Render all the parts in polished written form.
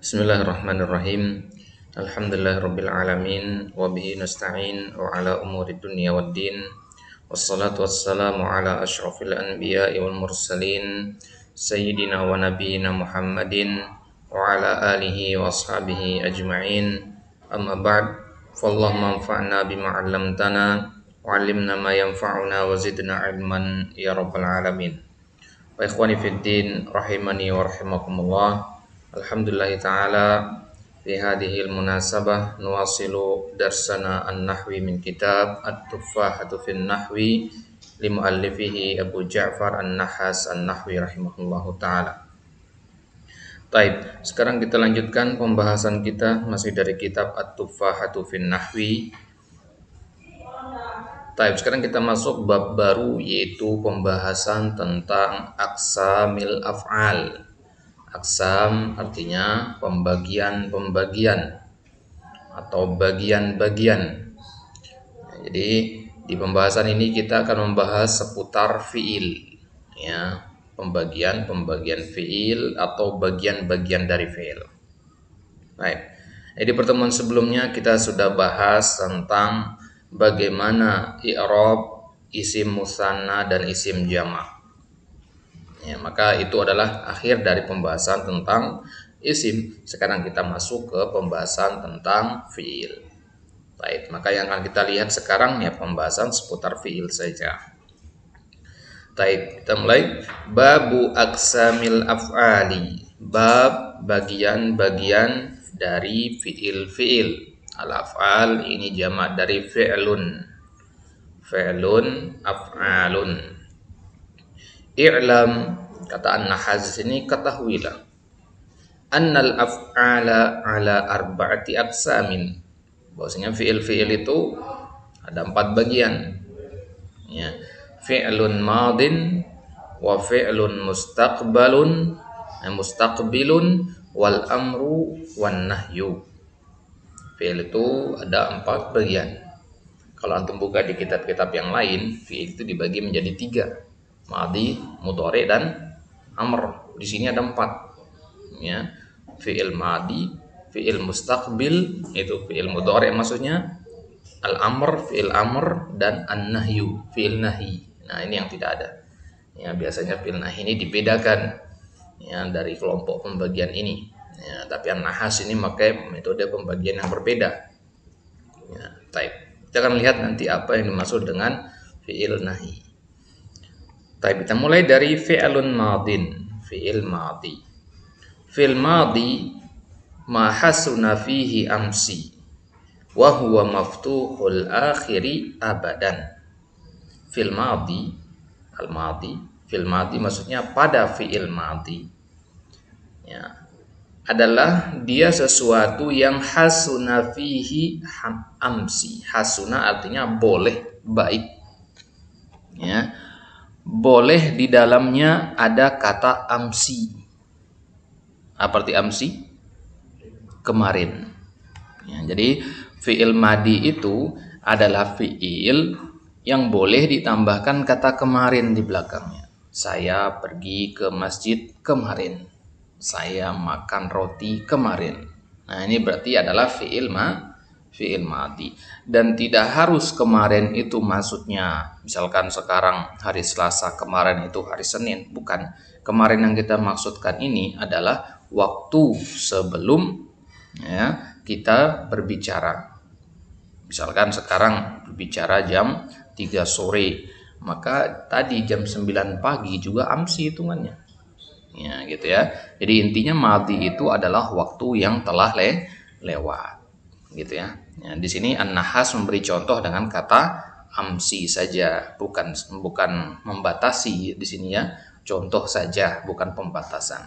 Bismillahirrahmanirrahim. Alhamdulillahirabbil alamin wa bihi nasta'in wa ala umuri dunya waddin. Wassalatu wassalamu ala asyrafil anbiya'i wal mursalin sayyidina wa nabiyyina Muhammadin wa ala alihi wa ashabihi ajma'in. Amma ba'd. Fallahumma anfa'na bima 'allamtana wa 'allimna ma yanfa'una wa zidna 'ilman ya rabbal alamin. Wa ikhwani fid din rahimani wa rahimakumullah. Alhamdulillah ta'ala fi hadhil munasabah nuwasilu darsana an-nahwi min kitab At-Tuffahatu fin Nahwi li muallifihi Abu Ja'far An-Nahas An-Nahwi rahimahullahu ta'ala. Taib, sekarang kita lanjutkan pembahasan kita masih dari kitab At-Tuffahatu fin Nahwi. Taib, sekarang kita masuk bab baru yaitu pembahasan tentang aqsamil af'al. Aqsam artinya pembagian-pembagian atau bagian-bagian. Jadi di pembahasan ini kita akan membahas seputar fiil, ya, pembagian-pembagian fiil atau bagian-bagian dari fiil. Baik. Jadi pertemuan sebelumnya kita sudah bahas tentang bagaimana i'rab isim musanna dan isim jamak. Ya, maka itu adalah akhir dari pembahasan tentang isim. Sekarang kita masuk ke pembahasan tentang fiil. Baik, maka yang akan kita lihat sekarang ya pembahasan seputar fiil saja. Baik, kita mulai. Babu aqsamil af'ali. Bab bagian-bagian dari fiil-fiil. Al-af'al ini jamak dari fi'lun. Fi'lun, af'alun. I'lam, kata An-Nahas ini, ketahuilah, annal af'ala ala arba'ati aqsamin, bahwasanya fi'il-fi'il itu ada 4 bagian, ya. Fi'lun madin wa fi'lun mustaqbilun wal amru wan nahyu. Fi'il itu ada 4 bagian. Kalau antum buka di kitab-kitab yang lain, fi'il itu dibagi menjadi 3. Madi, mudhari dan amr. Di sini ada 4. Ya. Fi'il madi, fi'il mustaqbil, itu fi'il mudhari maksudnya, al-amr, fi'il amr, dan an-nahyu, fi'il nahi. Nah, ini yang tidak ada. Ya, biasanya fi'il nahi ini dibedakan ya dari kelompok pembagian ini. Ya, tapi An-Nahas ini pakai metode pembagian yang berbeda. Ya, baik. Kita akan lihat nanti apa yang dimaksud dengan fi'il nahi. Baik, kita mulai dari fi'lun madin, fi'il madi. Fi'il madi ma hasuna fihi amsi wa huwa maftuhul akhiri abadan. Fi'il madi, al-madi, fi'il madi maksudnya pada fi'il madi, ya, adalah dia sesuatu yang hasuna fihi amsi. Hasuna artinya boleh, baik, ya. Boleh di dalamnya ada kata amsi. Apa arti amsi? Kemarin. Ya, jadi fi'il madi itu adalah fi'il yang boleh ditambahkan kata kemarin di belakangnya. Saya pergi ke masjid kemarin. Saya makan roti kemarin. Nah, ini berarti adalah fi'il madi. Dan tidak harus kemarin itu maksudnya misalkan sekarang hari Selasa, kemarin itu hari Senin. Bukan. Kemarin yang kita maksudkan ini adalah waktu sebelum ya kita berbicara. Misalkan sekarang berbicara jam 3 sore, maka tadi jam 9 pagi juga amsi hitungannya. Ya, gitu ya. Jadi intinya madi itu adalah waktu yang telah lewat. Gitu ya. Ya, di sini An-Nahas memberi contoh dengan kata amsi saja, bukan membatasi di sini ya, contoh saja, bukan pembatasan.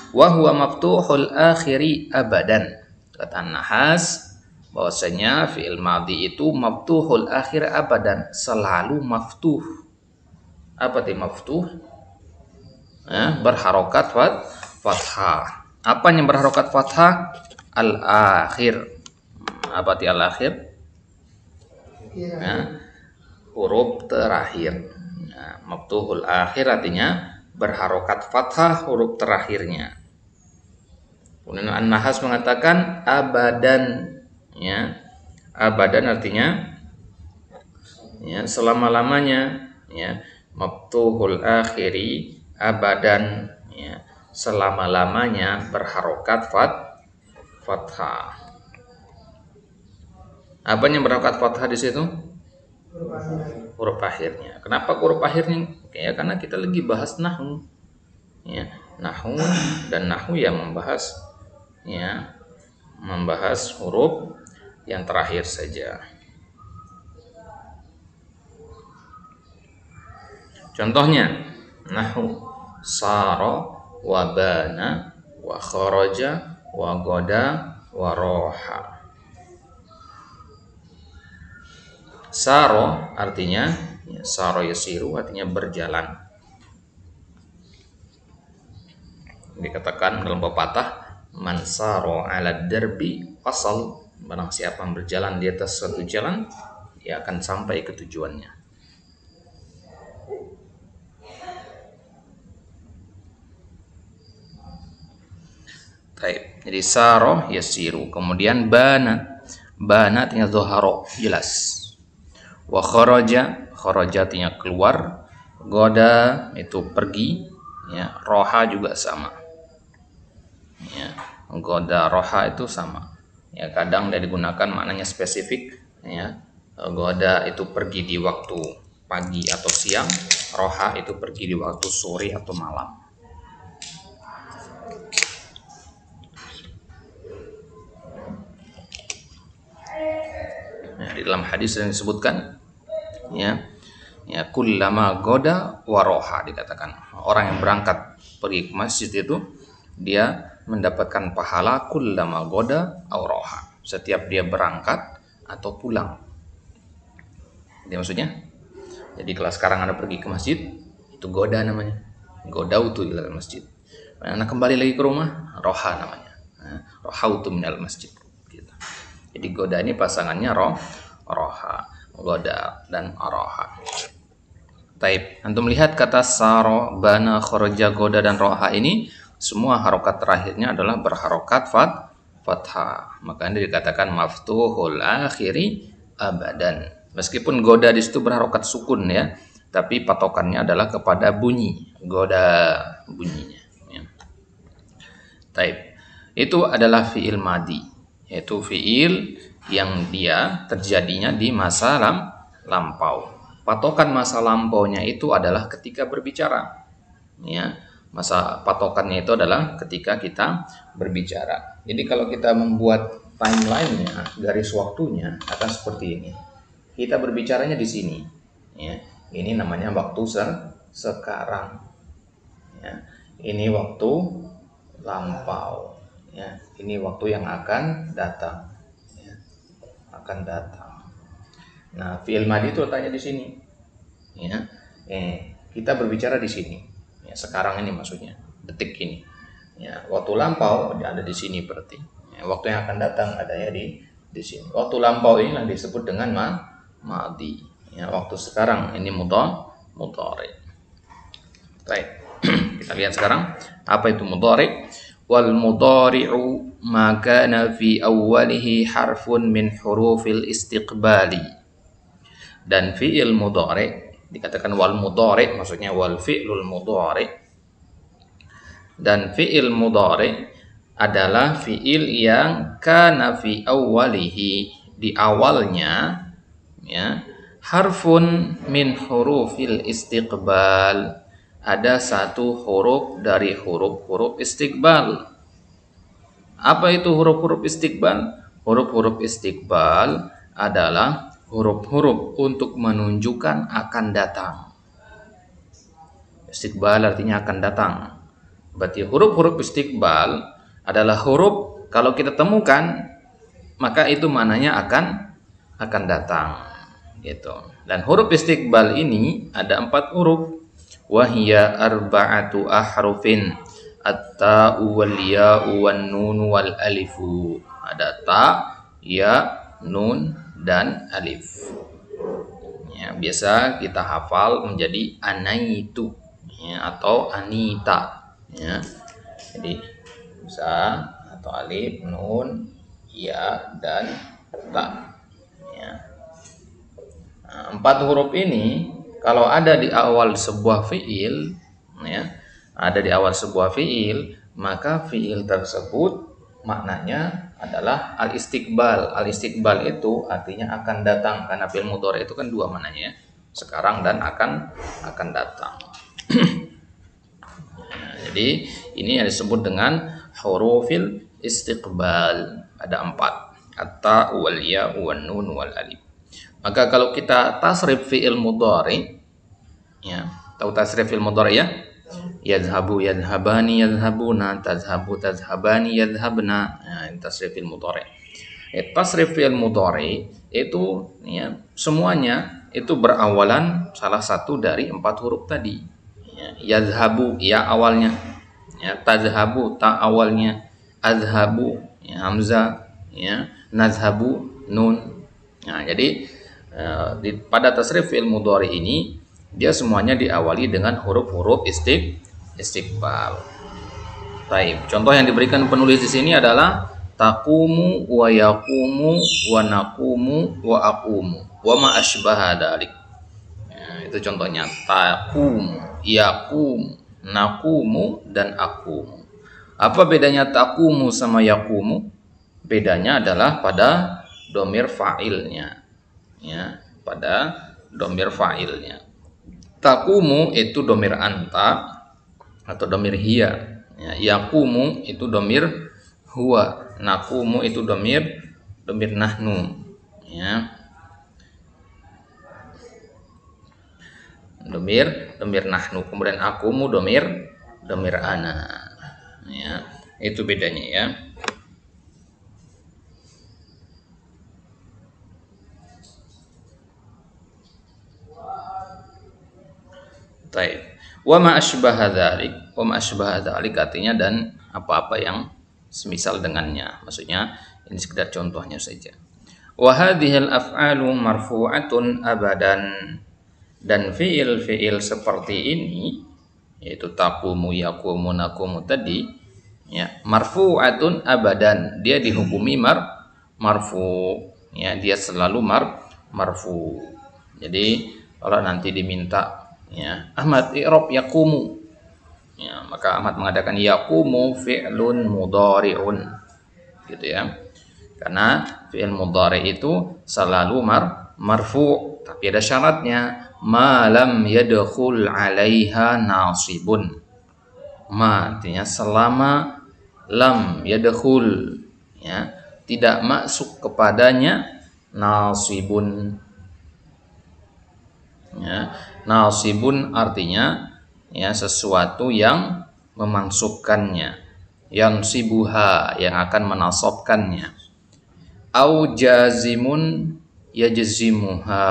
Wa huwa maftuhul akhiri abadan. Kata An-Nahas bahwasanya fi'il madhi itu maftuhul akhir abadan, selalu maftuh. Apa itu maftuh? Berharokat fathah. Apa yang berharokat fathah? Al-akhir. Apa arti al-akhir? Ya, huruf terakhir. Nah, maftuhul akhir artinya berharokat fathah huruf terakhirnya. Kemudian An-Nahas mengatakan abadan, ya. Abadan artinya ya selama-lamanya, ya. Maftuhul akhiri abadan, ya. Selama-lamanya berharokat fathah. Apa yang berharokat fathah di situ? Huruf akhirnya. Kenapa huruf akhirnya? Ya karena kita lagi bahas nahwu. Ya, nahwu dan nahwu yang membahas, ya, membahas huruf yang terakhir saja. Contohnya nahwu sara wa bana wa kharaja wa goda wa roha. Saro artinya, ya, saro yasiru artinya berjalan. Dikatakan dalam pepatah, man saro ala derbi fasal, barang siapa yang berjalan di atas suatu jalan, dia akan sampai ke tujuannya. Baik, jadi saro yasiru, kemudian bana artinya zoharo, jelas. Wa kharaja artinya keluar, goda itu pergi, ya, roha juga sama, ya, goda roha itu sama, ya, kadang dia digunakan maknanya spesifik, ya, goda itu pergi di waktu pagi atau siang, roha itu pergi di waktu sore atau malam. Di dalam hadis yang disebutkan, ya kullama goda waroha, dikatakan orang yang berangkat pergi ke masjid itu dia mendapatkan pahala kullama goda waroha, setiap dia berangkat atau pulang. Jadi maksudnya, jadi kalau sekarang Anda pergi ke masjid, itu goda namanya, godautu ila masjid. Anda kembali lagi ke rumah, roha namanya, rohautu minal masjid. Jadi goda ini pasangannya roha, goda dan roha. Taib. Antum melihat kata saro, bana, kharaja, goda dan roha ini semua harokat terakhirnya adalah berharokat fathah. Maka ini dikatakan maftuhul akhiri abadan. Meskipun goda di situ berharokat sukun, ya, tapi patokannya adalah kepada bunyi, goda bunyinya. Ya. Taib. Itu adalah fiil madi, yaitu fiil yang dia terjadinya di masa lampau. Patokan masa lampaunya itu adalah ketika berbicara, ya. Masa patokannya itu adalah ketika kita berbicara. Jadi kalau kita membuat timeline-nya, garis waktunya akan seperti ini. Kita berbicaranya di sini, ya. Ini namanya waktu sekarang, ya. Ini waktu lampau, ya. Ini waktu yang akan datang, ya. Akan datang. Nah, fi'il madi itu letaknya di sini, ya. Kita berbicara di sini, ya, sekarang ini maksudnya, detik ini, ya. Waktu lampau ada di sini berarti, ya. Waktu yang akan datang adanya di sini. Waktu lampau ini yang disebut dengan madi, ya. Waktu sekarang ini mudhari. Baik. Kita lihat sekarang apa itu mudhari. Wal mudhari'u ma kana fi awwalihi harfun min hurufil istiqbali. Dan fi'il mudhari dikatakan wal mudhari, maksudnya wal fi'lul mudhari. Dan fi'il mudhari adalah fi'il yang kana fi awwalihi, di awalnya, ya, harfun min hurufil istiqbal, ada satu huruf dari huruf-huruf istiqbal. Apa itu huruf-huruf istiqbal? Huruf-huruf istiqbal adalah huruf-huruf untuk menunjukkan akan datang. Istiqbal artinya akan datang. Berarti huruf-huruf istiqbal adalah huruf kalau kita temukan maka itu maknanya akan datang, gitu. Dan huruf istiqbal ini ada 4 huruf. Wahya arba'atu ahrufin, at-ta'u wal ya'u wan nun wal alifu. Ada ta, ya, nun dan alif, ya, biasa kita hafal menjadi anaitu, ya, atau anita, ya. Jadi bisa atau alif, nun, ya, dan ta. Ya. Nah, 4 huruf ini kalau ada di awal sebuah fiil, ya, ada di awal sebuah fiil, maka fiil tersebut maknanya adalah al-istiqbal. Al-istiqbal itu artinya akan datang, karena fiil mudhari itu kan dua maknanya, sekarang dan akan datang. Nah, jadi ini yang disebut dengan hurufil istiqbal. Ada 4, at-ta wal ya wan nun wal alif. Maka kalau kita tasrif fi'il mudhari, ya, tahu tasrif fi'il mudhari ya? Yadhhabu yadhhabani yadhhabuna, tadhhabu tadhhabani yadhhabna. Nah, ini tasrif fi'il mudhari. Tasrif fi'il mudhari itu, ya, semuanya itu berawalan salah satu dari 4 huruf tadi. Ya, yadhhabu ya awalnya, ya, tadhhabu ta awalnya, adhhabu ya, hamzah, ya, nadhhabu nun. Nah, jadi pada tasrif fi'il mudhari ini dia semuanya diawali dengan huruf-huruf istiqbal. Baik, contoh yang diberikan penulis di sini adalah taqumu wa yaqumu wa naqumu wa aqumu wa ma asbaha dzalik. Nah, itu contohnya taqum, yaqum, naqumu dan aqumu. Apa bedanya taqumu sama yaqumu? Bedanya adalah pada domir fa'ilnya. Ya, pada domir fa'ilnya. Taqumu itu domir anta atau domir hiya. Ya, yaqumu itu domir huwa. Naqumu itu domir nahnu. Ya. Domir nahnu. Kemudian aqumu domir ana. Ya, itu bedanya ya. Baik. Wa ma asbaha dzalik artinya dan apa-apa yang semisal dengannya. Maksudnya ini sekedar contohnya saja. Wa hadhil af'alu marfu'atun abadan, dan fiil-fiil seperti ini yaitu taqumu, yaqumu, naqumu tadi, ya, marfu'atun abadan, dia dihukumi marfu, ya, dia selalu marfu. Jadi kalau nanti diminta, ya, Ahmad i'rab yaqumu, ya, maka Ahmad mengatakan yaqumu fi'lun mudhari'un, gitu ya, karena fi'il mudhari itu selalu marfu, tapi ada syaratnya, ma lam yadkhul 'alaiha nasibun. Ma artinya selama, lam yadkhul, ya, tidak masuk kepadanya nasibun. Ya, nasibun artinya, ya, sesuatu yang memansubkannya, yang sibuha, yang akan menasobkannya. Au jazimun yajzimuha,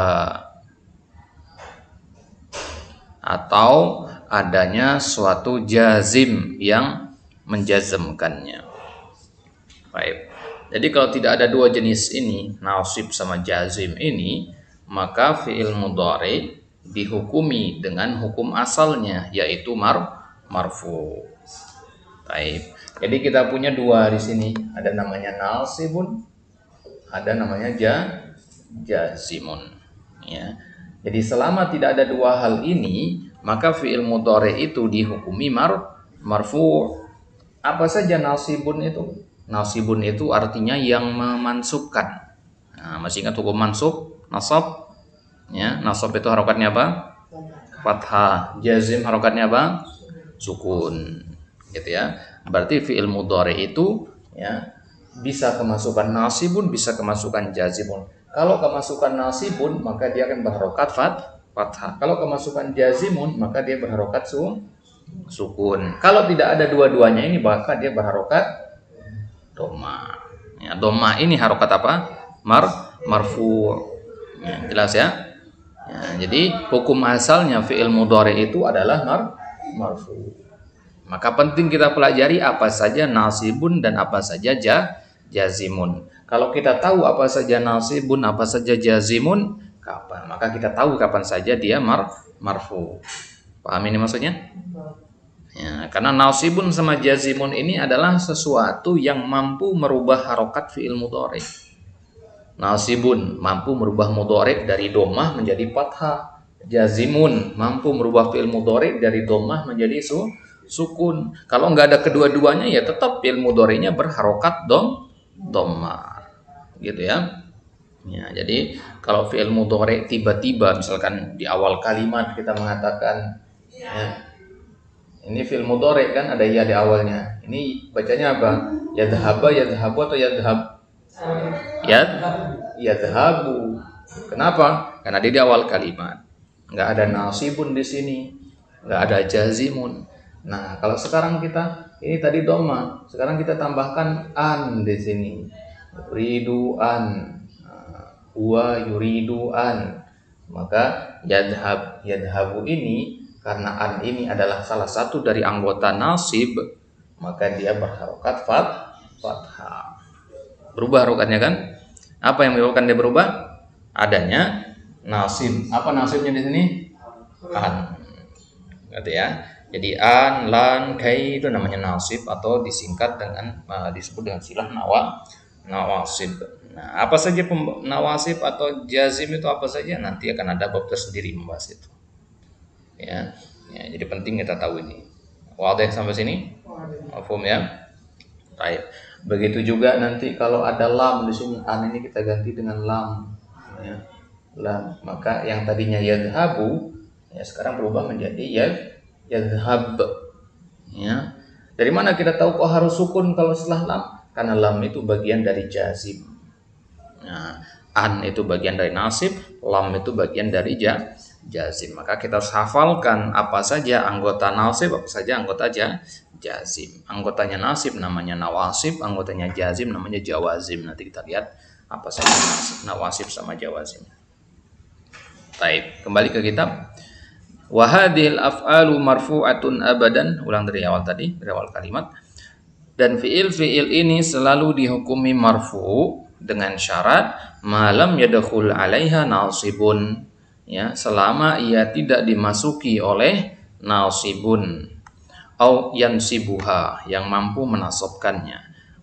atau adanya suatu jazim yang menjazmkannya. Baik. Jadi kalau tidak ada dua jenis ini, nasib sama jazim ini, maka fi'il mudhari dihukumi dengan hukum asalnya, yaitu marfu. Baik. Jadi kita punya dua di sini, ada namanya nasibun, ada namanya jazimun. Ya. Jadi selama tidak ada dua hal ini, maka fi'il mudhari itu dihukumi marfu. Apa saja nasibun itu? Nasibun itu artinya yang memansubkan. Nah, masih ingat hukum mansub, nasab? Ya, nasab itu harokatnya apa? Fathah. Jazim harokatnya apa? Sukun. Gitu ya. Berarti fi'il mudhari itu, ya, bisa kemasukan nasibun, bisa kemasukan jazimun. Kalau kemasukan nasibun, maka dia akan berharokat fathah. Kalau kemasukan jazimun, maka dia berharokat sukun. Kalau tidak ada dua-duanya ini, maka dia berharokat doma. Ya, doma ini harokat apa? Marfu. Ya, jelas ya? Ya, jadi hukum asalnya fi'il mudhari itu adalah marfu. Maka penting kita pelajari apa saja nasibun dan apa saja jazimun. Kalau kita tahu apa saja nasibun, apa saja jazimun, kapan, maka kita tahu kapan saja dia marfu. Paham ini maksudnya? Ya, karena nasibun sama jazimun ini adalah sesuatu yang mampu merubah harokat fi'il mudhari. Nasibun mampu merubah mudhari dari domah menjadi fathah. Jazimun mampu merubah fi'il mudhari dari domah menjadi sukun. Kalau nggak ada kedua-duanya ya tetap fi'il mudhari'nya berharokat domah. Gitu ya. Ya, jadi kalau fi'il mudhari tiba-tiba misalkan di awal kalimat kita mengatakan ya, ini fi'il mudhari kan ada ya di awalnya. Ini bacanya apa? Yadhhaba, yadhhabu atau yadhhab? Yadhhabu. Kenapa? Karena dia di awal kalimat. Enggak ada nasibun di sini. Enggak ada jazimun. Nah, kalau sekarang kita ini tadi doma, sekarang kita tambahkan an di sini. Yuridu an. Huwa yuridu an. Maka yadhhabu ini karena an ini adalah salah satu dari anggota nasib, maka dia berharokat fathah. Berubah harokatnya kan? Apa yang menyebabkan dia berubah? Adanya nasib. Apa nasibnya di sini? An. Gitu ya. Jadi an, lan, kai itu namanya nasib atau disingkat dengan disebut dengan silah nawasib. Nah, apa saja nawasib atau jazim itu apa saja? Nanti akan ada bab tersendiri membahas itu. Ya, jadi penting kita tahu ini. Wadah sampai sini? Mafhum ya? Baik. Begitu juga nanti kalau ada lam di sini, an ini kita ganti dengan lam. Ya. Lam. Maka yang tadinya yadhabu, ya sekarang berubah menjadi yadhhab. Ya. Dari mana kita tahu kok harus sukun kalau setelah lam? Karena lam itu bagian dari jazim. Nah, an itu bagian dari nasib, lam itu bagian dari jazim. Maka kita harus hafalkan apa saja anggota nasib, apa saja anggota jazim. Anggotanya nasib namanya nawasib, anggotanya jazim namanya jawazim. Nanti kita lihat apa saja nawasib sama jawazim. Baik, kembali ke kitab. Wa hadhil af'alu marfu'atun abadan. Ulang dari awal tadi, dari awal kalimat. Dan fiil ini selalu dihukumi marfu dengan syarat malam yadkhul 'alaiha nasibun. Ya, selama ia tidak dimasuki oleh nasibun au yansibuha yang mampu menasabkannya,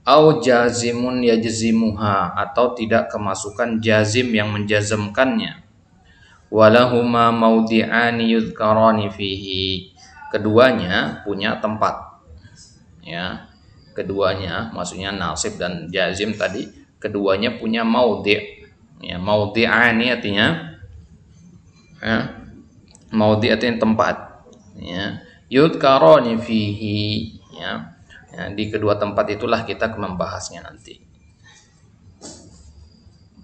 au jazimun yajzimuha atau tidak kemasukan jazim yang menjazamkannya, walahuma maudi'ani yudhkarani fihi, keduanya punya tempat. Ya, keduanya maksudnya nasib dan jazim tadi keduanya punya maudi'. Ya, maudi'ani artinya ya, maudi artinya tempat. Ya, yudhkarani fihi, ya. Ya, di kedua tempat itulah kita membahasnya nanti.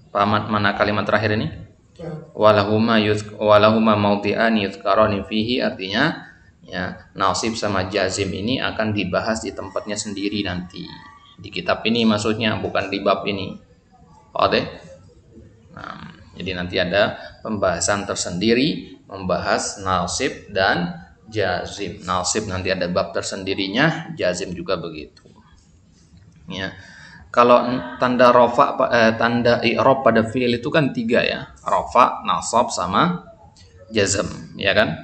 Paham mana kalimat terakhir ini? Walahuma maudi'ani yudhkarani fihi artinya ya, nasib sama jazim ini akan dibahas di tempatnya sendiri nanti. Di kitab ini maksudnya, bukan di bab ini. Oke? Nah, jadi nanti ada pembahasan tersendiri membahas nasib dan jazim. Nasib nanti ada bab tersendirinya, jazim juga begitu. Ya. Kalau tanda rafa tanda i'rab pada fi'il itu kan 3 ya. Rafa, nasab sama jazm, ya kan?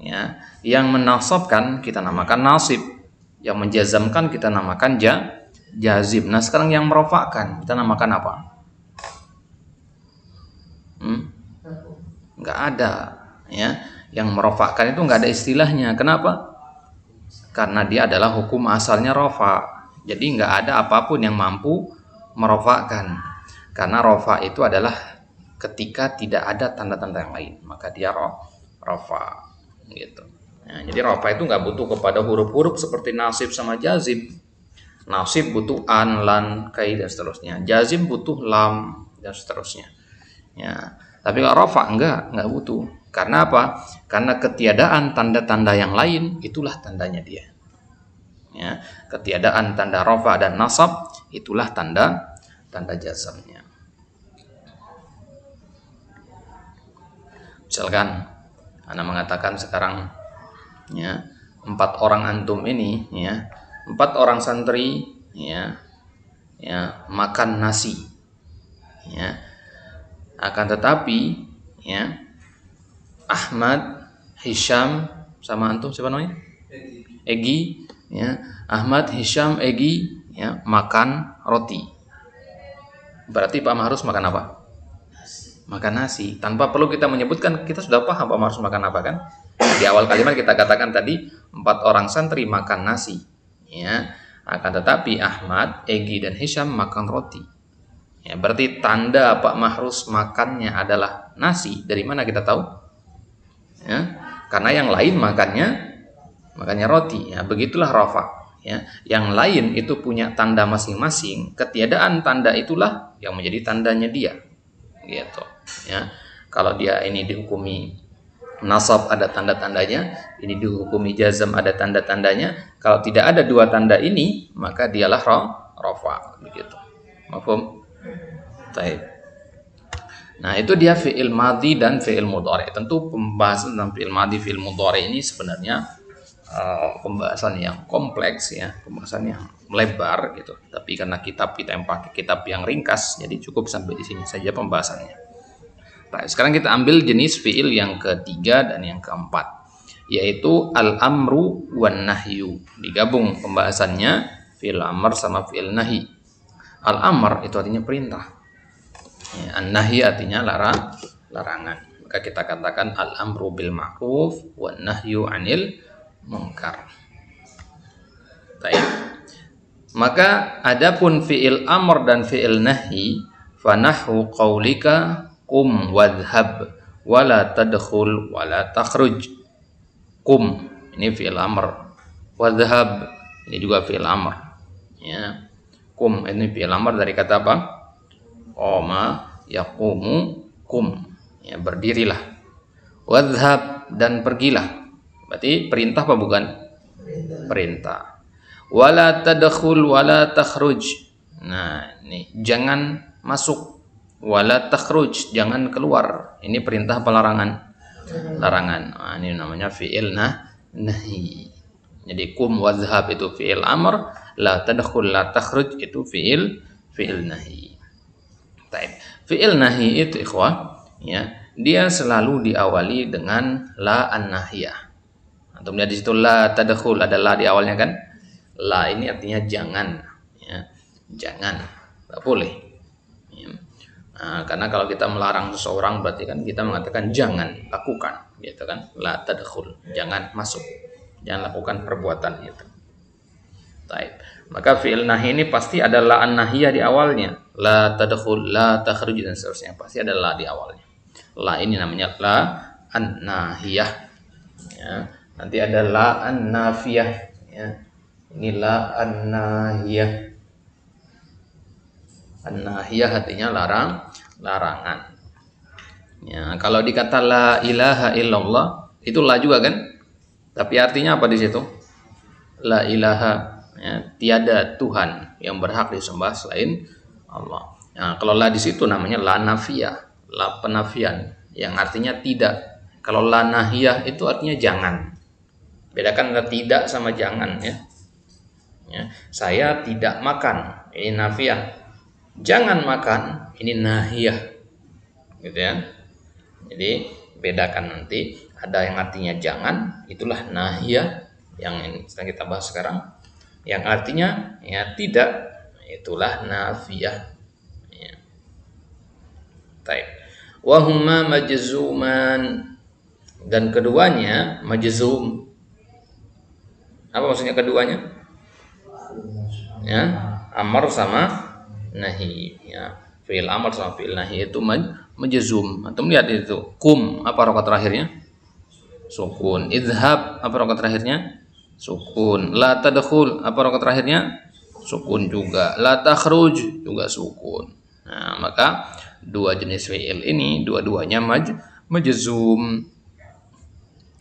Ya. Yang menasabkan kita namakan nasib, yang menjazamkan kita namakan jazim. Nah, sekarang yang merofakkan kita namakan apa? Nggak ada, ya. Yang merofakkan itu nggak ada istilahnya. Kenapa? Karena dia adalah hukum asalnya rofa. Jadi nggak ada apapun yang mampu merofakkan. Karena rofa itu adalah ketika tidak ada tanda-tanda yang lain, maka dia rofa. Gitu. Nah, jadi rofa itu nggak butuh kepada huruf-huruf seperti nasib sama jazim. Nasib butuh an, lan, kai dan seterusnya. Jazim butuh lam dan seterusnya. Ya, tapi kalau rofa enggak butuh. Karena apa? Karena ketiadaan tanda-tanda yang lain, itulah tandanya dia. Ya, ketiadaan tanda rofa dan nasab, itulah tanda jazamnya. Misalkan Anda mengatakan sekarang, ya, 4 orang antum ini, ya, 4 orang santri, ya, makan nasi, ya. Akan tetapi, ya, Ahmad, Hisham, sama antum siapa namanya? Egi, ya, Ahmad, Hisham, Egi, ya, makan roti. Berarti Pak Mahrus makan apa? Makan nasi. Tanpa perlu kita menyebutkan, kita sudah paham Pak Mahrus makan apa kan? Di awal kalimat kita katakan tadi 4 orang santri makan nasi. Ya, akan tetapi Ahmad, Egi dan Hisham makan roti. Ya, berarti tanda Pak Mahrus makannya adalah nasi. Dari mana kita tahu? Ya, karena yang lain makannya roti. Ya, begitulah rafa. Ya, yang lain itu punya tanda masing-masing. Ketiadaan tanda itulah yang menjadi tandanya dia. Gitu. Ya, kalau dia ini dihukumi nasab ada tanda-tandanya, ini dihukumi jazam ada tanda-tandanya. Kalau tidak ada dua tanda ini, maka dialah rafa. Begitu. Mafhum? Baik. Nah, itu dia fi'il madhi dan fi'il mudhari. Tentu pembahasan tentang fi'il madhi, fi'il mudhari ini sebenarnya pembahasan yang kompleks ya, pembahasan yang melebar gitu. Tapi karena kitab kita yang pakai kitab yang ringkas, jadi cukup sampai di sini saja pembahasannya. Nah, sekarang kita ambil jenis fi'il yang ketiga dan yang keempat, yaitu al-amru wan nahyu. Digabung pembahasannya fi'il amr sama fi'il nahi. Al-amr itu artinya perintah. Ya, an-nahi artinya larangan. Maka kita katakan al-amru bil ma'ruf wan nahyu 'anil munkar. Baik. Maka adapun fi'il amr dan fi'il nahi, fanahu qaulika qum wadhhab wala tadkhul wala takhruj. Qum ini fi'il amr, wadhhab ini juga fi'il amr. Ya. Qum ini fi'il amr dari kata apa? Qama yaqumu qum. Ya, berdirilah. Wadhhab dan pergilah. Berarti perintah apa bukan? Perintah. Wala tadkhul wala takhruj. Nah, ini jangan masuk. Wala takhruj, jangan keluar. Ini perintah apa larangan? Larangan. Nah, ini namanya fi'il nahi. Jadi kum wadhhab itu fi'il amr, la tadkhul la takhruj itu fi'il nahi. Baik. Fi'il nahi itu ikhwah, ya, dia selalu diawali dengan la an-nahiyah. Antum lihat di situ la tadkhul ada la di awalnya kan? La ini artinya jangan, ya. Jangan, enggak boleh. Ya. Nah, karena kalau kita melarang seseorang berarti kan kita mengatakan jangan lakukan, gitu kan? La tadkhul, jangan masuk. Jangan lakukan perbuatan itu. Baik. Maka fi'il nahi ini pasti ada la an-nahiyah di awalnya. La tadkhul, la takhruj dan seterusnya. Pasti ada la di awalnya. La ini namanya la an-nahiyah. Ya. Nanti ada la an-nafiyah, ya. Ini la an-nahiyah. An-nahiyah artinya larangan. Ya, kalau dikata la ilaha illallah, itu la juga kan? Tapi artinya apa di situ? La ilaha, ya, tiada Tuhan yang berhak disembah selain Allah. Nah, kalau la di situ namanya la nafiyah, la penafian, yang artinya tidak. Kalau la nahiyah itu artinya jangan. Bedakan antara tidak sama jangan, ya. Ya, saya tidak makan, ini nafiyah. Jangan makan, ini nahiyah. Gitu ya. Jadi bedakan nanti, ada yang artinya jangan, itulah nahiyah yang sedang kita bahas sekarang. Yang artinya ya tidak, itulah nafiyah. Ya. Baik. Wa huma majzuman, dan keduanya majzum. Apa maksudnya keduanya? Ya, amar sama nahi. Ya, fi'il amar sama fi'il nahi itu majzum. Antum lihat itu. Kum, apa harokat terakhirnya? Sukun. Idhab, apa harokat terakhirnya? Sukun. La tadkhul, apa harokat terakhirnya? Sukun juga. La takhruj juga sukun. Nah, maka dua jenis fi'il ini dua-duanya majzum.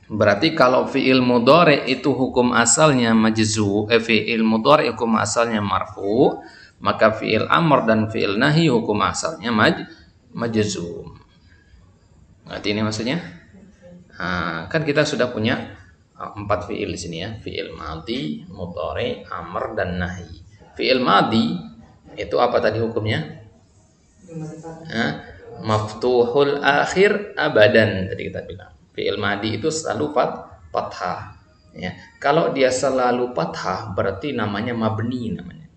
Berarti kalau fi'il mudhari itu hukum asalnya majzum, fi'il mudhari hukum asalnya marfu, maka fi'il amr dan fi'il nahi hukum asalnya majzum. Ngerti ini maksudnya? Nah, kan kita sudah punya 4 fi'il di sini ya, fi'il madhi, mudhari, amr dan nahi. Fi'il madhi itu apa tadi hukumnya? Maftuhul akhir abadan tadi kita bilang. Fi'il madhi itu selalu fathah, Ya, kalau dia selalu fathah berarti namanya mabni namanya.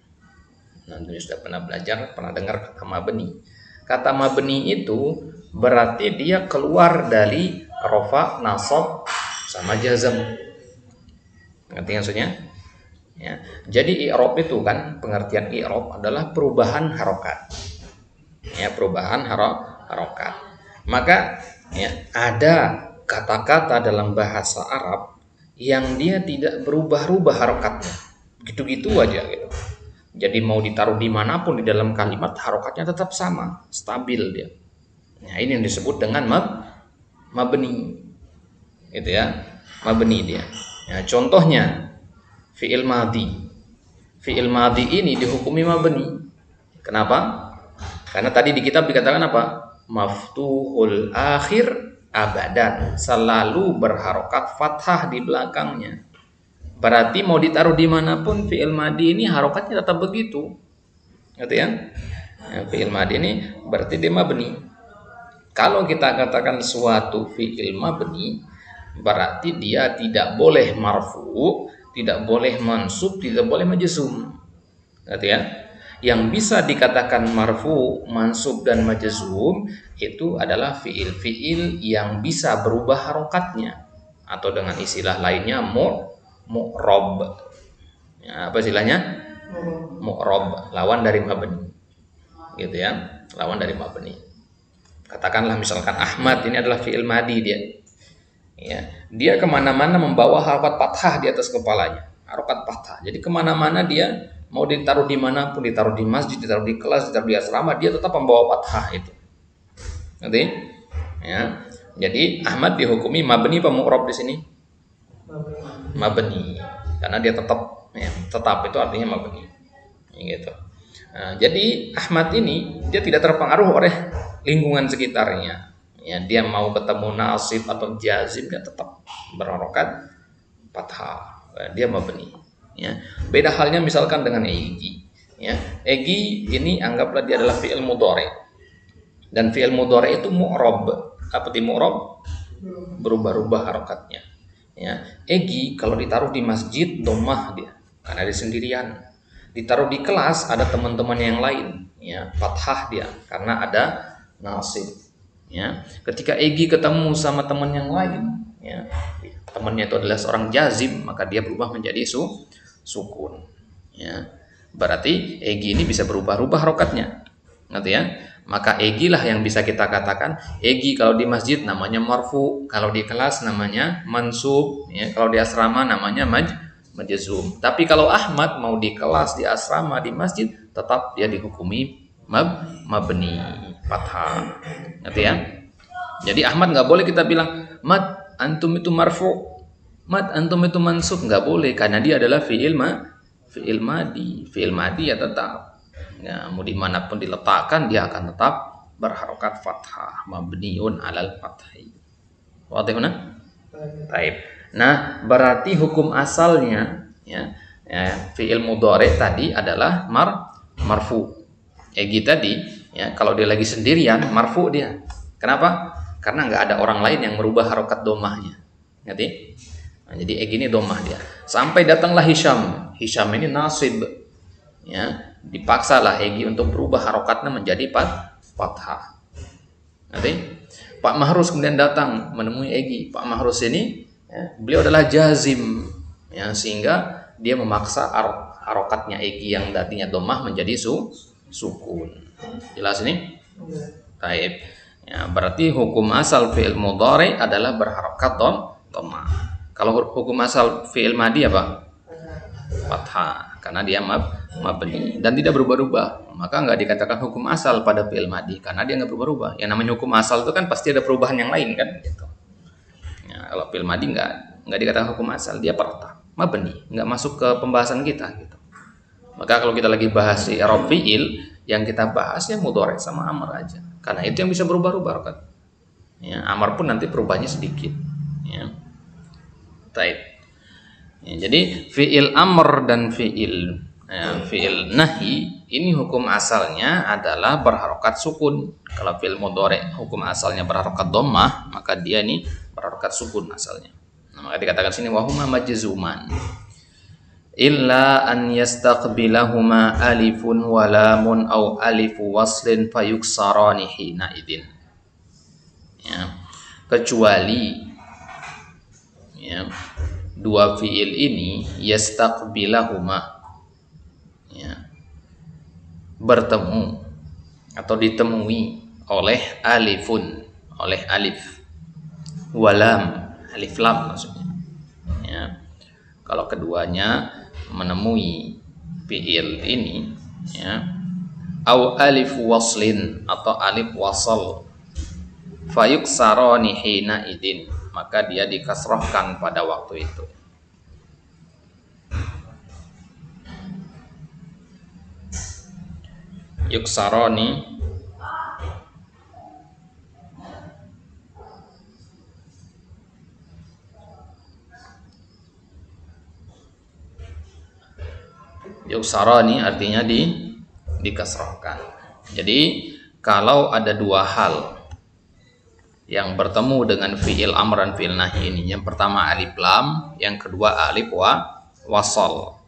Nanti sudah pernah belajar, pernah dengar kata mabni. Kata mabni itu berarti dia keluar dari rofa, nasab, sama jazm. Ngerti maksudnya? Ya. Jadi i'rab itu kan, pengertian i'rab adalah perubahan harokat. Ya, perubahan harokat. Maka ya, ada kata-kata dalam bahasa Arab yang dia tidak berubah-ubah harokatnya, gitu-gitu aja gitu. Jadi mau ditaruh dimanapun di dalam kalimat, harokatnya tetap sama, stabil dia. Nah, ini yang disebut dengan mabni, gitu ya, mabni dia. Nah, contohnya fi'il madhi. Fi'il madhi ini dihukumi mabni. Kenapa? Karena tadi di kitab dikatakan apa? Maftuhul akhir abadan, selalu berharokat fathah di belakangnya. Berarti mau ditaruh dimanapun fi'il madhi ini harokatnya tetap begitu, gitu ya. Nah, fi'il madhi ini berarti dia mabni. Kalau kita katakan suatu fi'il mabni, berarti dia tidak boleh marfu, tidak boleh mansub, tidak boleh majzum, gitu ya. Yang bisa dikatakan marfu, mansub, dan majzum itu adalah fiil-fiil yang bisa berubah harokatnya, atau dengan istilah lainnya mu'rob. Ya, apa istilahnya? Mu'rob, lawan dari mabni, gitu ya, lawan dari mabni. Katakanlah misalkan Ahmad ini adalah fiil madi dia. Ya, dia kemana-mana membawa harokat fathah di atas kepalanya, harokat fathah. Jadi kemana-mana dia, mau ditaruh dimanapun, ditaruh di masjid, ditaruh di kelas, ditaruh di asrama, dia tetap membawa fathah itu. Ngerti? Ya. Jadi Ahmad dihukumi mabni apa mu'rob di sini? Mabni. Karena dia tetap, ya, tetap itu artinya mabni. Gitu. Nah, jadi Ahmad ini dia tidak terpengaruh oleh lingkungan sekitarnya. Ya, dia mau ketemu nasib atau jazim, dia tetap berharokat fathah. Dia mabni. Ya. Beda halnya misalkan dengan egi. Ya. Egi ini anggaplah dia adalah fi'il mudhari. Dan fi'il mudhari itu mu'rob. Apa itu mu'rob? Berubah-ubah harokatnya. Ya. Egi kalau ditaruh di masjid dhammah dia, karena dia sendirian. Ditaruh di kelas ada teman-teman yang lain, ya, fathah dia karena ada nasib. Ya. Ketika egi ketemu sama teman yang lain, ya, temannya itu adalah seorang jazim, maka dia berubah menjadi sukun. Ya. Berarti egi ini bisa berubah-ubah harokatnya, ngerti ya? Maka egi lah yang bisa kita katakan egi kalau di masjid namanya marfu, kalau di kelas namanya mansub, ya, kalau di asrama namanya majzum. Tapi kalau Ahmad mau di kelas, di asrama, di masjid, tetap dia dihukumi mabni, fathah. Ngerti ya? Jadi Ahmad nggak boleh kita bilang Mat antum itu marfu, Mat antum itu mansub, nggak boleh, karena dia adalah fi'il madi. Fi'il madi ya tetap, ya, mau dimanapun diletakkan dia akan tetap berharokat fathah, mabniun alal fathi. Wadihuna? Baik. Nah, berarti hukum asalnya, ya, fi'il mudhari tadi adalah marfu. Egi tadi, ya, kalau dia lagi sendirian marfu dia. Kenapa? Karena nggak ada orang lain yang merubah harokat domahnya. Ngerti? Nah, jadi egi ini domah dia. Sampai datanglah Hisham. Hisham ini nasib. Ya, dipaksalah egi untuk berubah harokatnya menjadi fathah. Ngerti? Pak Mahrus kemudian datang menemui egi. Pak Mahrus ini, ya, beliau adalah jazim, ya, sehingga dia memaksa harokatnya egi yang tadinya domah menjadi sukun. Jelas ini? Taib. Ya, berarti hukum asal fi'il mudhari adalah berharokat domah. Kalau hukum asal fi'il madi apa? Fathah, karena dia mabni dan tidak berubah-ubah. Maka nggak dikatakan hukum asal pada fi'il madi karena dia nggak berubah-ubah. Yang namanya hukum asal itu kan pasti ada perubahan yang lain kan, gitu. Ya, kalau fi'il madi nggak dikatakan hukum asal, dia fathah, mabni, nggak masuk ke pembahasan kita, gitu. Maka kalau kita lagi bahas i'rab fi'il, yang kita bahas ya mudhari sama amr aja, karena itu yang bisa berubah-ubah kan. Ya, amr pun nanti perubahannya sedikit. Ya. Taib. Ya, jadi fi'il amr dan fi'il nahi ini hukum asalnya adalah berharokat sukun. Kalau fi'il mudhari hukum asalnya berharokat dhammah, maka dia ini berharokat sukun asalnya. Maka dikatakan sini wahuma majzuman illa an yastaqbilahuma alifun wa lamun au alifu waslin fayuksarani hina idin. Ya, kecuali ya, dua fiil ini yastaqbilahuma, ya, bertemu atau ditemui oleh alifun, oleh alif, walam, alif lam maksudnya, ya. Kalau keduanya menemui fiil ini, ya, au alif waslin atau alif wasal, fayuksarani hina idin, maka dia dikasrohkan pada waktu itu. Yuksarani artinya dikasrohkan. Jadi kalau ada dua hal yang bertemu dengan fiil amr dan fiil nahi ini, yang pertama alif lam, yang kedua alif wasal.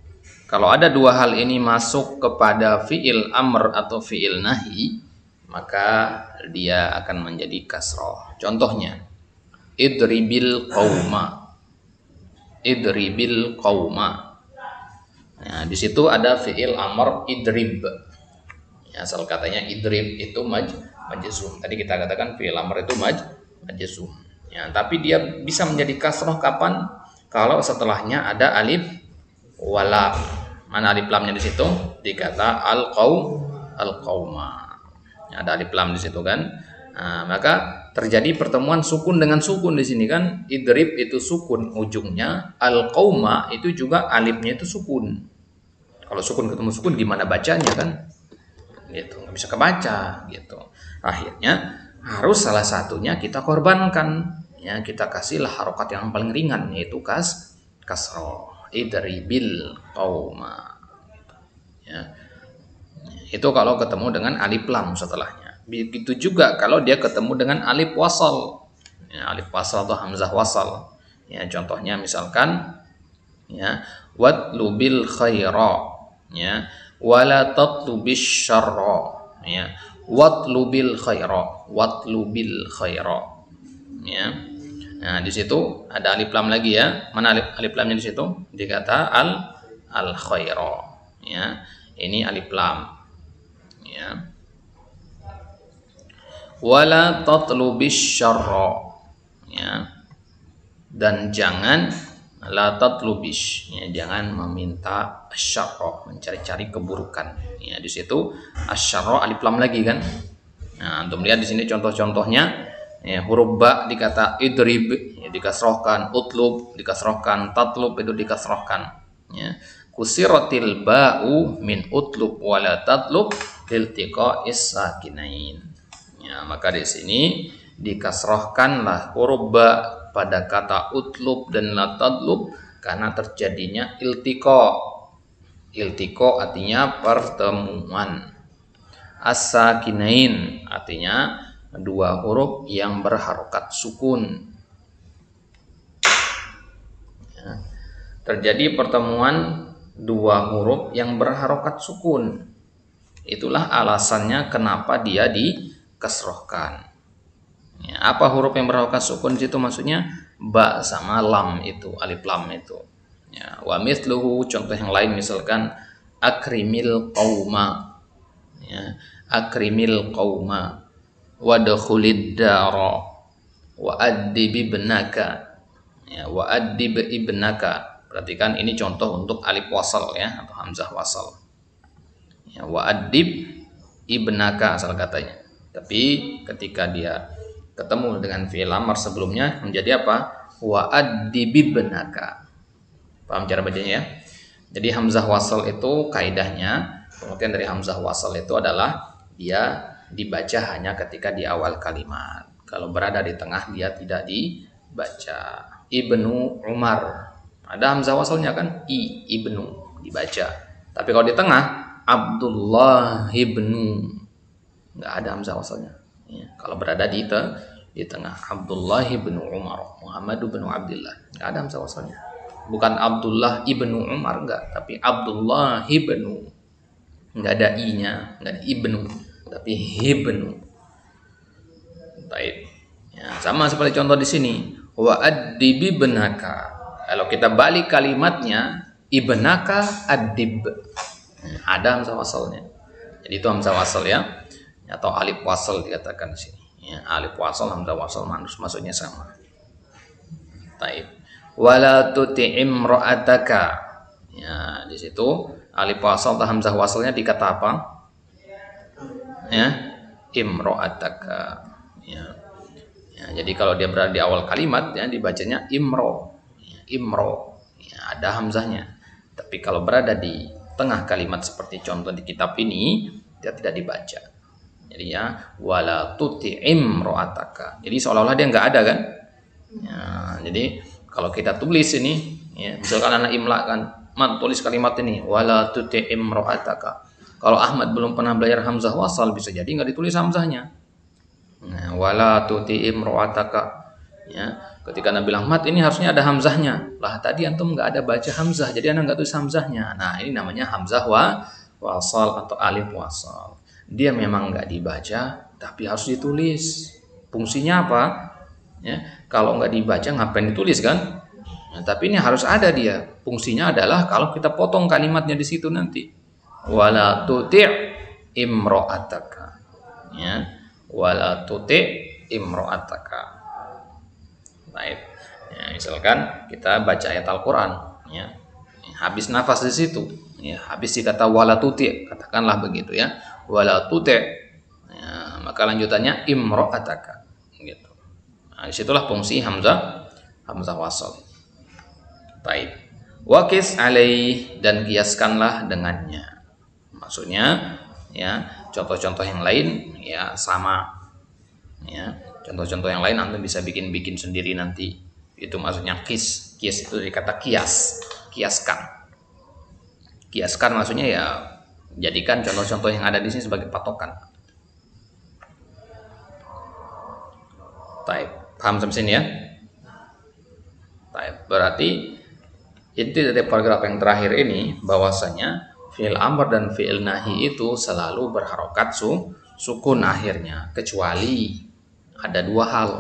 Kalau ada dua hal ini masuk kepada fiil amr atau fiil nahi, maka dia akan menjadi kasroh. Contohnya, idribil qauma, idribil qauma. Nah, di situ ada fiil amr idrib. Ya, asal katanya idrib itu majzum. Tadi kita katakan fiil amr itu majzum. Ya, tapi dia bisa menjadi kasroh kapan? Kalau setelahnya ada alif walam. Mana alif lamnya di situ? Dikata al-qauma. Ya, ada alif lam di situ kan? Nah, maka terjadi pertemuan sukun dengan sukun di sini kan? Idrib itu sukun ujungnya, al-qauma itu juga alifnya itu sukun. Kalau sukun ketemu sukun gimana bacanya kan? Gitu, nggak bisa kebaca gitu. Akhirnya harus salah satunya kita korbankan. Ya, kita kasihlah harokat yang paling ringan, yaitu kasroh. Idribil qauma. Ya. Itu kalau ketemu dengan alif lam setelahnya. Begitu juga kalau dia ketemu dengan alif wasal. Ya, alif wasal atau hamzah wasal. Ya, contohnya misalkan ya, watlubil khaira, ya, wala tatlubis syarra, ya, watlubil khaira, watlubil khaira, ya. Nah, di situ ada alif lam lagi ya. Mana alif lamnya di situ? Dikata al khaira, ya. Ini alif lam, ya. Wala tatlubis syarra, ya. Dan jangan la tatlubis, ya, jangan meminta asyarra, mencari-cari keburukan. Ya, di situ asyarra alif lam lagi kan. Nah, untuk melihat di sini contoh-contohnya. Ya, huruf ba dikata idrib, ya, dikasrohkan, utlub dikasrohkan, tatlub itu dikasrohkan. Ya. Kusiratil ba'u min utlub wala tatlub liltiqa'is sakinain. Ya, maka di sini dikasrohkanlah huruf ba pada kata utlub dan la tatlub karena terjadinya iltiqa. Iltiqa artinya pertemuan. As-sakinain artinya dua huruf yang berharokat sukun. Ya. Terjadi pertemuan dua huruf yang berharokat sukun. Itulah alasannya kenapa dia dikasrohkan. Ya, apa huruf yang berharokat sukun di situ maksudnya? Ba sama lam itu, alif lam itu. Ya, wa mithluhu, contoh yang lain misalkan akrimil qauma. Ya, akrimil qauma. Wadkhulid dara wa addib ibnaka, ya, wa addib ibnaka. Perhatikan ini contoh untuk alif wasal ya, atau hamzah wasal. Ya, wa addib ibnaka asal katanya. Tapi ketika dia ketemu dengan fi'il amr sebelumnya menjadi apa? Wa addib ibnaka. Paham cara bacanya ya? Jadi hamzah wasal itu kaidahnya, pengertian dari hamzah wasal itu adalah dia dibaca hanya ketika di awal kalimat. Kalau berada di tengah dia tidak dibaca. Ibnu Umar, ada hamzah wasalnya kan? Ibnu dibaca. Tapi kalau di tengah Abdullah ibnu, nggak ada hamzah wasalnya. Ya, kalau berada di tengah. Abdullah ibnu Umar, Muhammad ibnu Abdullah, nggak ada hamzah wasalnya. Bukan Abdullah ibnu Umar, enggak, tapi Abdullah ibnu, nggak ada i-nya, nggak ada ibnu, tapi ibnu. Baik. Ya, sama seperti contoh di sini, wa addibi benaka. Kalau kita balik kalimatnya, ibnaka adib, ada hamzah wasalnya. Jadi itu hamzah wasal ya, atau alif wasal dikatakan di sini. Ya, alif wasal, hamzah wasal maksudnya sama. Taib. Wala tuti'im ra'ataka. Ya, di situ alif wasal atau hamzah wasalnya dikata apa? Ya, imra'ataka. Ya. Ya, jadi kalau dia berada di awal kalimat ya dibacanya imro. Ya, imro. Ya, ada hamzahnya. Tapi kalau berada di tengah kalimat seperti contoh di kitab ini, dia tidak dibaca. Jadi ya wala tuti'im ra'ataka. Jadi seolah-olah dia nggak ada kan? Ya, jadi kalau kita tulis ini, ya, misalkan anak imla kan, man tulis kalimat ini wala tuti'im ra'ataka. Kalau Ahmad belum pernah belajar hamzah wasal, bisa jadi nggak ditulis hamzahnya. Nah, wala tuti'im ra'ataka. Ya, ketika Nabi bilang mat ini harusnya ada hamzahnya. Lah tadi antum nggak ada baca hamzah, jadi anak nggak tulis hamzahnya. Nah ini namanya hamzah wasal atau alif wasal. Dia memang nggak dibaca, tapi harus ditulis. Fungsinya apa? Ya, kalau nggak dibaca ngapain ditulis kan? Nah, tapi ini harus ada dia. Fungsinya adalah kalau kita potong kalimatnya di situ nanti. Wala tuti' imro'ataka. Ya, wala tuti' imro'ataka. Baik. Ya, misalkan kita baca ayat Al-Quran, ya, habis nafas di situ, ya, habis di kata wala tuti', katakanlah begitu ya. Wala tuti', ya, maka lanjutannya imro'ataka gitu. Nah, disitulah fungsi hamzah wasal. Baik. Waqis alaih, dan kiaskanlah dengannya. Maksudnya ya contoh-contoh yang lain ya sama. Ya, contoh-contoh yang lain Anda bisa bikin sendiri nanti. Itu maksudnya qis. Qis itu dikata kias, kiaskan. Kiaskan maksudnya ya jadikan contoh-contoh yang ada di sini sebagai patokan. Baik, paham sampai sini ya? Baik, berarti inti dari paragraf yang terakhir ini bahwasanya fi'il amr dan fi'il nahi itu selalu berharokat sukun akhirnya, kecuali ada dua hal.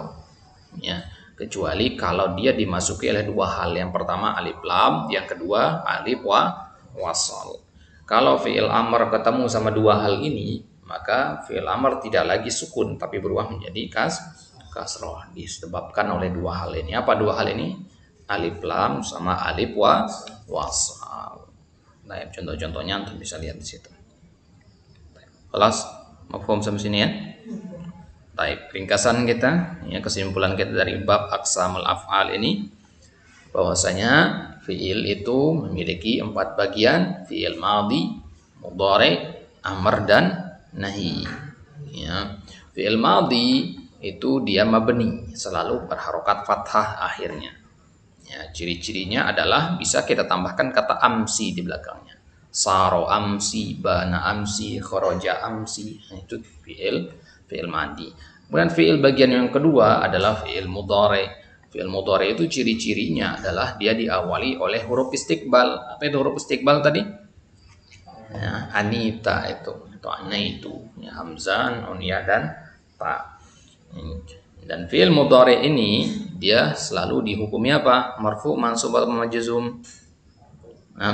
Ya, kecuali kalau dia dimasuki oleh dua hal. Yang pertama alif lam, yang kedua alif wasal. Kalau fi'il amr ketemu sama dua hal ini, maka fi'il amr tidak lagi sukun tapi berubah menjadi kasroh disebabkan oleh dua hal ini. Apa dua hal ini? Alif lam sama alif wasal. Nah, contoh-contohnya untuk bisa lihat di situ. Kelas mafhum sampai sini ya. Baik, ringkasan kita, ya, kesimpulan kita dari bab aqsamul af'al ini bahwasanya fi'il itu memiliki 4 bagian: fi'il madhi, mudhari, amr dan nahi. Ya, fi'il madhi itu dia mabni, selalu berharokat fathah akhirnya. Ya, ciri-cirinya adalah bisa kita tambahkan kata amsi di belakangnya. Saro amsi, bana amsi, kharaja amsi. Nah, itu fi'il madhi. Kemudian fi'il bagian yang kedua adalah fi'il mudhari. Fi'il mudhari itu ciri-cirinya adalah dia diawali oleh huruf istiqbal. Apa itu huruf istiqbal tadi? Ya, anita itu ana itu, ya, hamzah, nun, ya dan ta. Dan fi'il mudhari ini dia selalu dihukumi apa? Marfu, mansub atau majzum? Nah,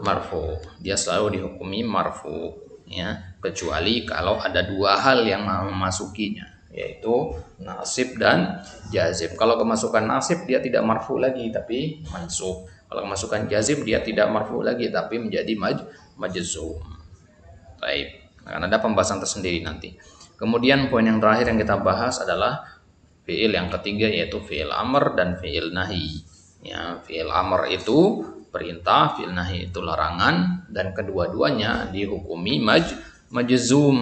marfu. Dia selalu dihukumi marfu, ya, kecuali kalau ada dua hal yang memasukinya, yaitu nasib dan jazim. Kalau kemasukan nasib dia tidak marfu lagi tapi mansub. Kalau kemasukan jazim dia tidak marfu lagi tapi menjadi majzum. Baik, akan ada pembahasan tersendiri nanti. Kemudian poin yang terakhir yang kita bahas adalah fi'il yang ketiga, yaitu fi'il amr dan fi'il nahi. Ya, fi'il amr itu perintah, fi'il nahi itu larangan, dan kedua-duanya dihukumi majzum.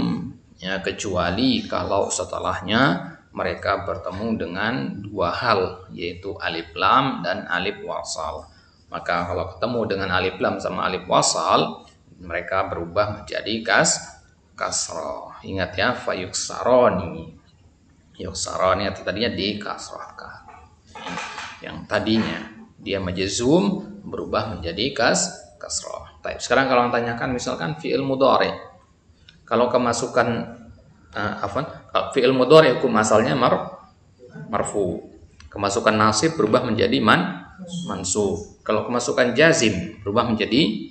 Ya, kecuali kalau setelahnya mereka bertemu dengan dua hal, yaitu alif lam dan alif wasal. Maka kalau ketemu dengan alif lam sama alif wasal, mereka berubah menjadi kasroh. Ingat ya, fayuksaroni. yuksarani atau tadinya dikasrahkan. Yang tadinya dia majzum berubah menjadi kasrah. Baik, sekarang kalau tanyakan misalkan fi'il mudhari. Kalau kemasukan fi'il mudhari hukum asalnya marfu. Kemasukan nasib berubah menjadi mansub. Kalau kemasukan jazim berubah menjadi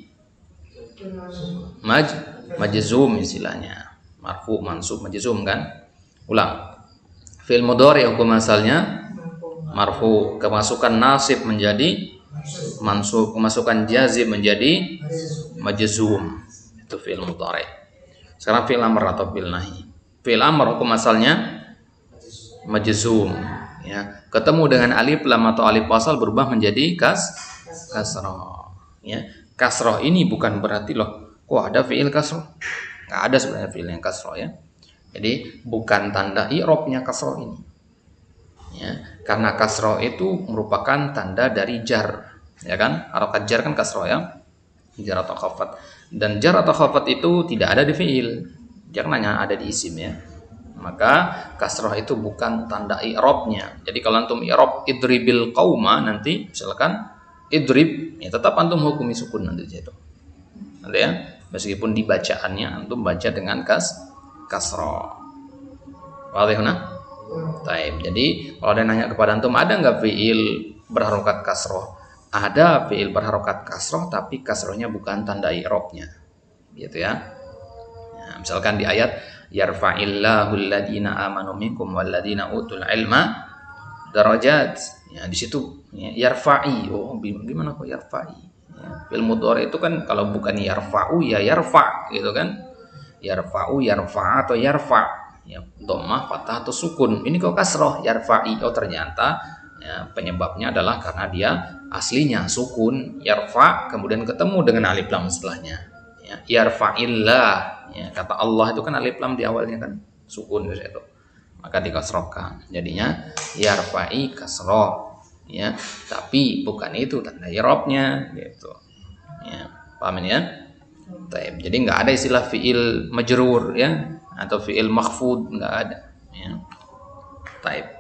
majzum istilahnya. Marfu, mansub, majzum kan? Ulang. Fi'il mudhari hukum asalnya marfu, kemasukan nasib menjadi mansub, kemasukan jazim menjadi majzum. Itu fi'il mudhari. Sekarang fi'il amr atau fi'il nahi. Fi'il amr hukum asalnya majzum, ya. Ketemu dengan alif lam atau alif wasal berubah menjadi kasrah, ya. Kasrah ini bukan berarti loh, kok ada fi'il kasrah? Nggak ada sebenarnya fi'il yang kasrah, ya. Jadi bukan tanda i'rabnya kasrah ini, ya. Karena kasrah itu merupakan tanda dari jar, ya kan? Harokat jar kan kasrah, ya. Jar atau khafat. Dan jar atau khafat itu tidak ada di fi'il, jar hanya ada di isim, ya. Maka kasrah itu bukan tanda i'rabnya. Jadi kalau antum i'rab idribil qauma nanti misalkan idrib, ya tetap antum hukumi sukun nanti itu. Nanti ya, meskipun di bacaannya antum baca dengan kasrah. Wadih nah? Taib. Jadi kalau ada nanya kepada antum ada nggak fi'il berharokat kasrah? Ada fi'il berharokat kasrah tapi kasrahnya bukan tanda i'rabnya. Gitu ya. Nah, misalkan di ayat yarfa'illahu alladhina amanu minkum walladhina utul ilma darajat. Ya, di situ ya, yarfa'i. Oh, gimana kok yarfa'i? Ya, fi'il mudhari itu kan kalau bukan yarfa'u ya yarfa' gitu kan. Yarfa'u, yarfa' atau yarfa'. Ya, dhammah, fathah atau sukun. Ini kok kasrah yarfa'i. Oh, ternyata ya, penyebabnya adalah karena dia aslinya sukun yarfa' kemudian ketemu dengan alif lam setelahnya. Ya, yarfa'illah. Ya, kata Allah itu kan alif lam di awalnya kan sukun itu, maka dikasrohkan jadinya yarfa'i kasroh, ya. Tapi bukan itu tanda i'rabnya gitu, ya. Paham ya? Taib. Jadi nggak ada istilah fi'il majrur, ya, atau fi'il makhfud, nggak ada, ya. Taib.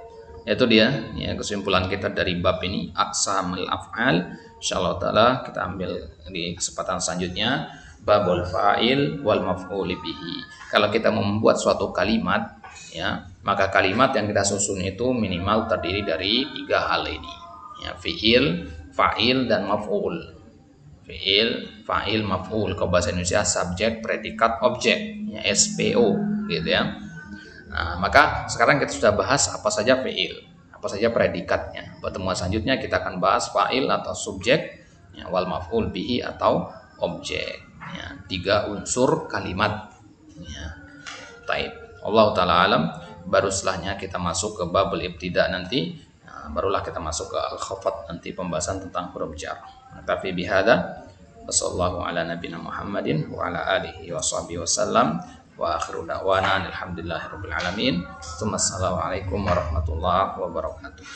Itu dia, ya, kesimpulan kita dari bab ini aqsamul af'al. Insyaallah taala kita ambil di kesempatan selanjutnya babul fa'il wal maf'ul bihi. Kalau kita mau membuat suatu kalimat, ya, maka kalimat yang kita susun itu minimal terdiri dari 3 hal ini, ya, fi'il, fa'il dan maf'ul. Fi'il, fa'il, maf'ul. Kalau bahasa Indonesia subjek, predikat, objek, ya, SPO gitu ya. Nah, maka sekarang kita sudah bahas apa saja fi'il, apa saja predikatnya. Pertemuan selanjutnya kita akan bahas fa'il atau subjek, ya, wal maf'ul bihi atau objek. Ya, 3 unsur kalimat, ya. Taib. Allah taala alam. Baru setelahnya kita masuk ke babul ibtida nanti, nah, barulah kita masuk ke al-khafat nanti pembahasan tentang huruf jar. Tapi bihada wassallallahu ala nabiyina Muhammadin wa ala alihi washabihi wasallam wa akhiru da'wana alhamdulillahirabbil alamin. Assalamualaikum warahmatullahi wabarakatuh.